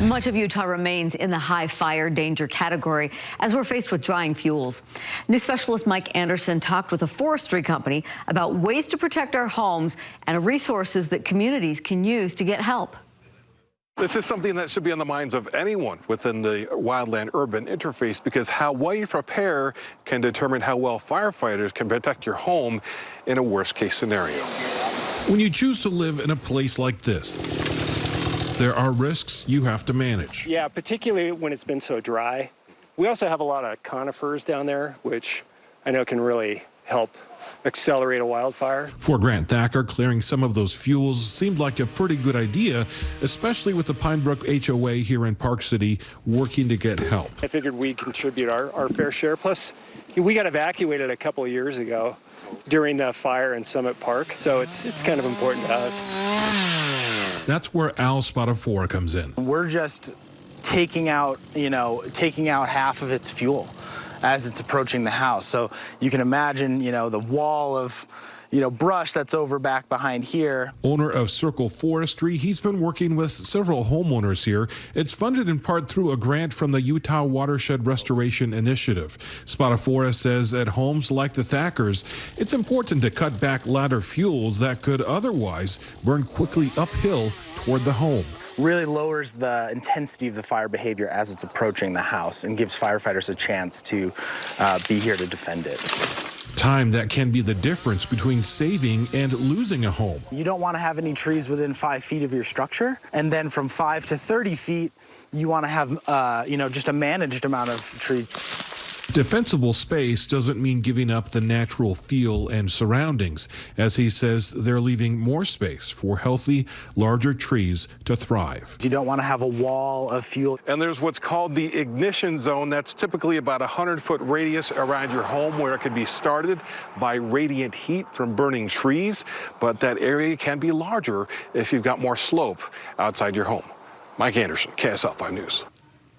Much of Utah remains in the high fire danger category as we're faced with drying fuels. News specialist Mike Anderson talked with a forestry company about ways to protect our homes and resources that communities can use to get help. This is something that should be on the minds of anyone within the wildland-urban interface, because how well you prepare can determine how well firefighters can protect your home in a worst-case scenario. When you choose to live in a place like this, there are risks you have to manage. Yeah, particularly when it's been so dry. We also have a lot of conifers down there, which I know can really help accelerate a wildfire. For Grant Thacker, clearing some of those fuels seemed like a pretty good idea, especially with the Pinebrook HOA here in Park City working to get help. I figured we'd contribute our fair share. Plus, we got evacuated a couple of years ago during the fire in Summit Park, so it's kind of important to us. That's where Al Spadafora comes in. We're just taking out half of its fuel as it's approaching the house. So you can imagine, the wall of, brush that's over back behind here. Owner of Circle Forestry, he's been working with several homeowners here. It's funded in part through a grant from the Utah Watershed Restoration Initiative. Spadafora says at homes like the Thackers, it's important to cut back ladder fuels that could otherwise burn quickly uphill toward the home. Really lowers the intensity of the fire behavior as it's approaching the house and gives firefighters a chance to be here to defend it. Time that can be the difference between saving and losing a home. You don't want to have any trees within 5 feet of your structure, and then from 5 to 30 feet, you want to have, just a managed amount of trees. Defensible space doesn't mean giving up the natural feel and surroundings. As he says, they're leaving more space for healthy, larger trees to thrive. You don't want to have a wall of fuel. And there's what's called the ignition zone. That's typically about a 100-foot radius around your home where it can be started by radiant heat from burning trees. But that area can be larger if you've got more slope outside your home. Mike Anderson, KSL 5 News.